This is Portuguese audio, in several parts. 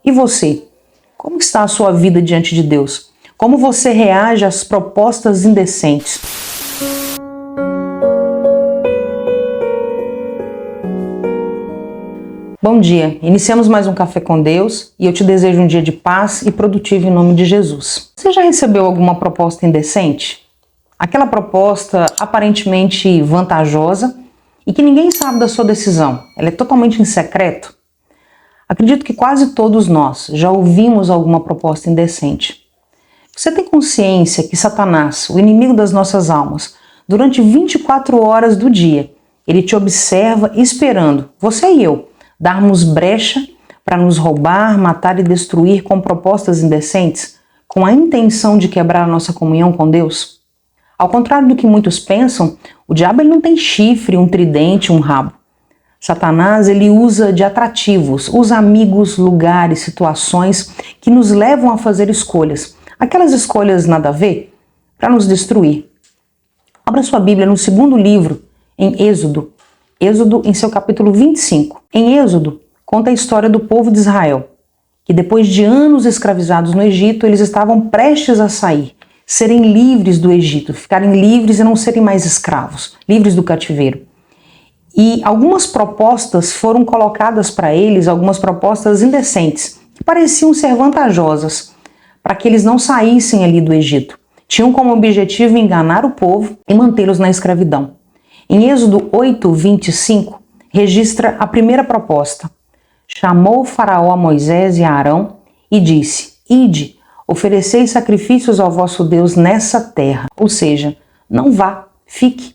E você? Como está a sua vida diante de Deus? Como você reage às propostas indecentes? Bom dia, iniciamos mais um Café com Deus e eu te desejo um dia de paz e produtivo em nome de Jesus. Você já recebeu alguma proposta indecente? Aquela proposta aparentemente vantajosa e que ninguém sabe da sua decisão, ela é totalmente em secreto? Acredito que quase todos nós já ouvimos alguma proposta indecente. Você tem consciência que Satanás, o inimigo das nossas almas, durante 24 horas do dia, ele te observa esperando, você e eu, darmos brecha para nos roubar, matar e destruir com propostas indecentes, com a intenção de quebrar a nossa comunhão com Deus? Ao contrário do que muitos pensam, o diabo ele não tem chifre, um tridente, um rabo. Satanás ele usa de atrativos, os amigos, lugares, situações que nos levam a fazer escolhas. Aquelas escolhas nada a ver, para nos destruir. Abra sua Bíblia no segundo livro, em Êxodo em seu capítulo 25. Em Êxodo, conta a história do povo de Israel, que depois de anos escravizados no Egito, eles estavam prestes a sair, serem livres do Egito, ficarem livres e não serem mais escravos, livres do cativeiro. E algumas propostas foram colocadas para eles, algumas propostas indecentes, que pareciam ser vantajosas, para que eles não saíssem ali do Egito. Tinham como objetivo enganar o povo e mantê-los na escravidão. Em Êxodo 8:25, registra a primeira proposta. Chamou o faraó a Moisés e a Arão e disse: Ide, ofereceis sacrifícios ao vosso Deus nessa terra. Ou seja, não vá, fique.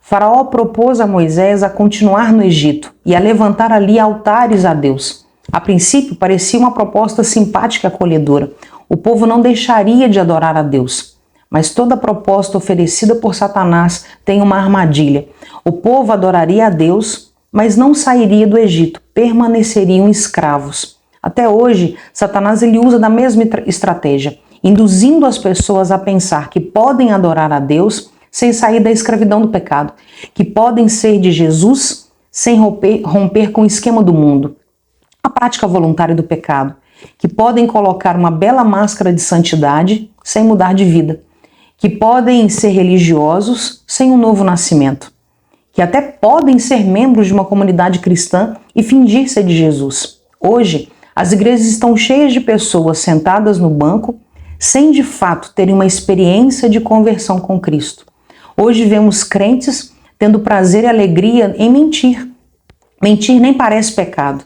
O faraó propôs a Moisés a continuar no Egito e a levantar ali altares a Deus. A princípio, parecia uma proposta simpática e acolhedora. O povo não deixaria de adorar a Deus. Mas toda proposta oferecida por Satanás tem uma armadilha. O povo adoraria a Deus, mas não sairia do Egito, permaneceriam escravos. Até hoje, Satanás ele usa da mesma estratégia, induzindo as pessoas a pensar que podem adorar a Deus sem sair da escravidão do pecado, que podem ser de Jesus sem romper com o esquema do mundo, a prática voluntária do pecado, que podem colocar uma bela máscara de santidade sem mudar de vida, que podem ser religiosos sem um novo nascimento, que até podem ser membros de uma comunidade cristã e fingir ser de Jesus. Hoje, as igrejas estão cheias de pessoas sentadas no banco sem de fato terem uma experiência de conversão com Cristo. Hoje vemos crentes tendo prazer e alegria em mentir. Mentir nem parece pecado,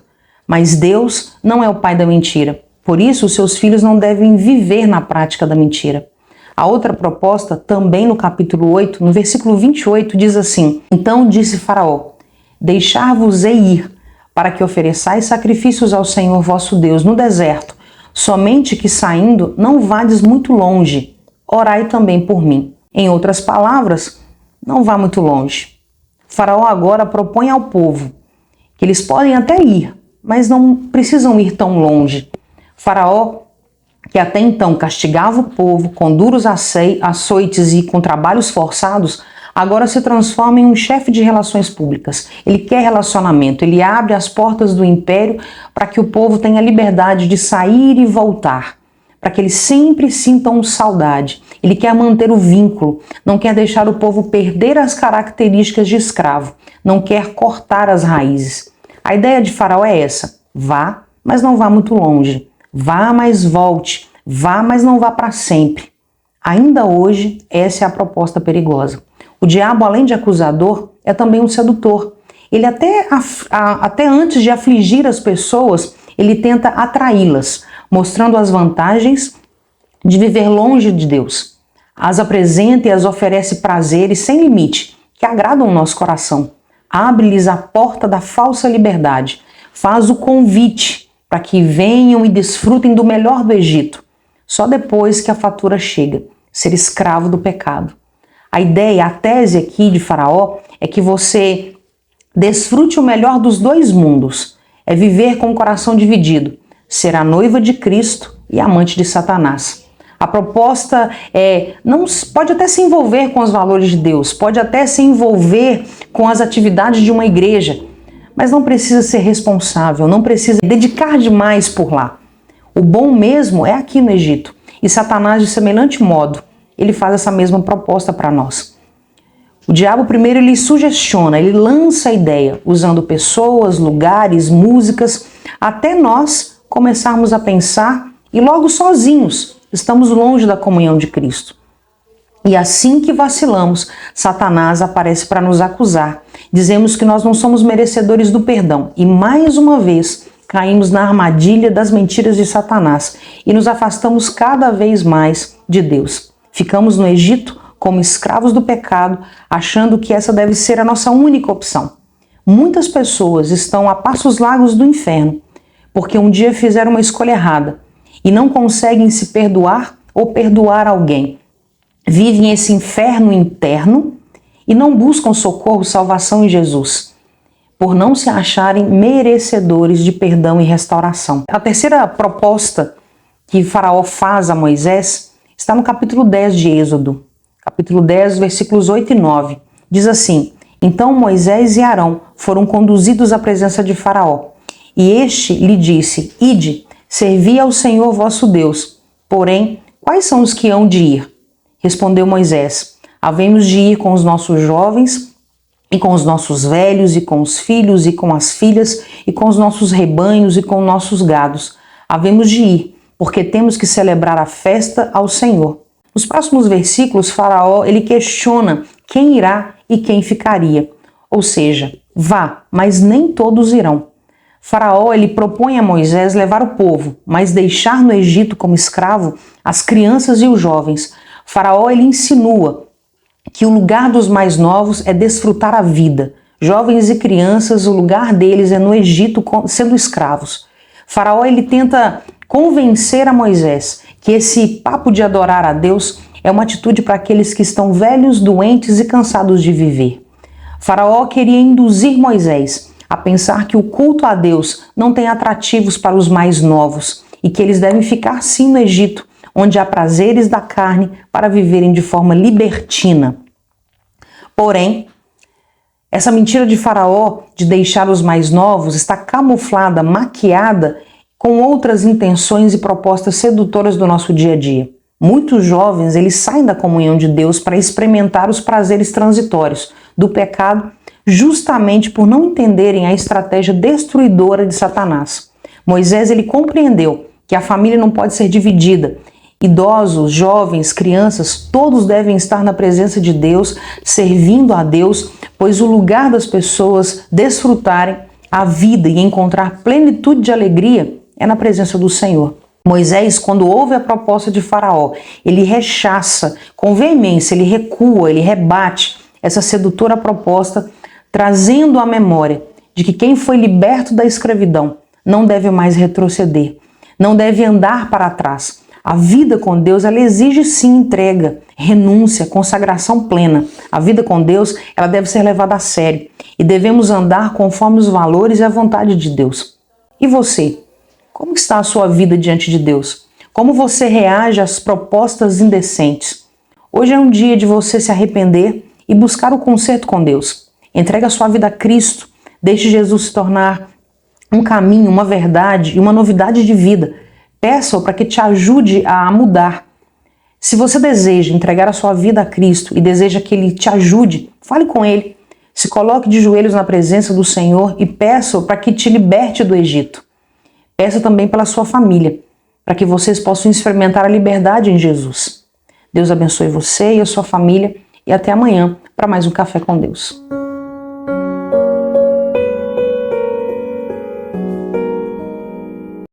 mas Deus não é o pai da mentira. Por isso, os seus filhos não devem viver na prática da mentira. A outra proposta, também no capítulo 8, no versículo 28, diz assim: Então disse Faraó, deixar-vos-ei ir, para que ofereçais sacrifícios ao Senhor vosso Deus no deserto, somente que saindo não vades muito longe, orai também por mim. Em outras palavras, não vá muito longe. Faraó agora propõe ao povo que eles podem até ir, mas não precisam ir tão longe. Faraó, que até então castigava o povo com duros açoites e com trabalhos forçados, agora se transforma em um chefe de relações públicas. Ele quer relacionamento, ele abre as portas do império para que o povo tenha liberdade de sair e voltar, para que eles sempre sintam saudade. Ele quer manter o vínculo, não quer deixar o povo perder as características de escravo, não quer cortar as raízes. A ideia de Faraó é essa: vá, mas não vá muito longe. Vá, mas volte. Vá, mas não vá para sempre. Ainda hoje, essa é a proposta perigosa. O diabo, além de acusador, é também um sedutor. Ele até antes de afligir as pessoas, ele tenta atraí-las, mostrando as vantagens de viver longe de Deus. As apresenta e as oferece prazeres sem limite, que agradam o nosso coração. Abre-lhes a porta da falsa liberdade. Faz o convite para que venham e desfrutem do melhor do Egito. Só depois que a fatura chega, ser escravo do pecado. A ideia, a tese aqui de Faraó é que você desfrute o melhor dos dois mundos. É viver com o coração dividido, ser a noiva de Cristo e amante de Satanás. A proposta não pode até se envolver com os valores de Deus, pode até se envolver com as atividades de uma igreja, mas não precisa ser responsável, não precisa dedicar demais por lá. O bom mesmo é aqui no Egito. E Satanás, de semelhante modo, ele faz essa mesma proposta para nós. O diabo primeiro ele sugestiona, ele lança a ideia, usando pessoas, lugares, músicas, até nós começarmos a pensar e logo sozinhos estamos longe da comunhão de Cristo. E assim que vacilamos, Satanás aparece para nos acusar. Dizemos que nós não somos merecedores do perdão e mais uma vez caímos na armadilha das mentiras de Satanás e nos afastamos cada vez mais de Deus. Ficamos no Egito como escravos do pecado, achando que essa deve ser a nossa única opção. Muitas pessoas estão a passos largos do inferno, porque um dia fizeram uma escolha errada e não conseguem se perdoar ou perdoar alguém. Vivem esse inferno interno e não buscam socorro, salvação em Jesus, por não se acharem merecedores de perdão e restauração. A terceira proposta que Faraó faz a Moisés está no capítulo 10 de Êxodo. Capítulo 10, versículos 8 e 9. Diz assim: Então Moisés e Arão foram conduzidos à presença de Faraó. E este lhe disse: Ide, servi ao Senhor vosso Deus. Porém, quais são os que hão de ir? Respondeu Moisés: Havemos de ir com os nossos jovens, e com os nossos velhos, e com os filhos, e com as filhas, e com os nossos rebanhos, e com nossos gados. Havemos de ir, porque temos que celebrar a festa ao Senhor. Nos próximos versículos, Faraó ele questiona quem irá e quem ficaria. Ou seja, vá, mas nem todos irão. Faraó ele propõe a Moisés levar o povo, mas deixar no Egito como escravo as crianças e os jovens. Faraó ele insinua que o lugar dos mais novos é desfrutar a vida. Jovens e crianças, o lugar deles é no Egito sendo escravos. Faraó ele tenta convencer a Moisés que esse papo de adorar a Deus é uma atitude para aqueles que estão velhos, doentes e cansados de viver. Faraó queria induzir Moisés a pensar que o culto a Deus não tem atrativos para os mais novos e que eles devem ficar sim no Egito, onde há prazeres da carne para viverem de forma libertina. Porém, essa mentira de Faraó de deixar os mais novos está camuflada, maquiada com outras intenções e propostas sedutoras do nosso dia a dia. Muitos jovens, eles saem da comunhão de Deus para experimentar os prazeres transitórios do pecado, justamente por não entenderem a estratégia destruidora de Satanás. Moisés, ele compreendeu que a família não pode ser dividida. Idosos, jovens, crianças, todos devem estar na presença de Deus, servindo a Deus, pois o lugar das pessoas desfrutarem a vida e encontrar plenitude de alegria é na presença do Senhor. Moisés, quando ouve a proposta de Faraó, ele rechaça com veemência, ele recua, ele rebate essa sedutora proposta, trazendo à memória de que quem foi liberto da escravidão não deve mais retroceder, não deve andar para trás. A vida com Deus, ela exige sim entrega, renúncia, consagração plena. A vida com Deus, ela deve ser levada a sério e devemos andar conforme os valores e a vontade de Deus. E você? Como está a sua vida diante de Deus? Como você reage às propostas indecentes? Hoje é um dia de você se arrepender e buscar o conserto com Deus. Entregue a sua vida a Cristo. Deixe Jesus se tornar um caminho, uma verdade e uma novidade de vida. Peça-o para que te ajude a mudar. Se você deseja entregar a sua vida a Cristo e deseja que Ele te ajude, fale com Ele. Se coloque de joelhos na presença do Senhor e peça-o para que te liberte do Egito. Peça também pela sua família, para que vocês possam experimentar a liberdade em Jesus. Deus abençoe você e a sua família e até amanhã para mais um Café com Deus.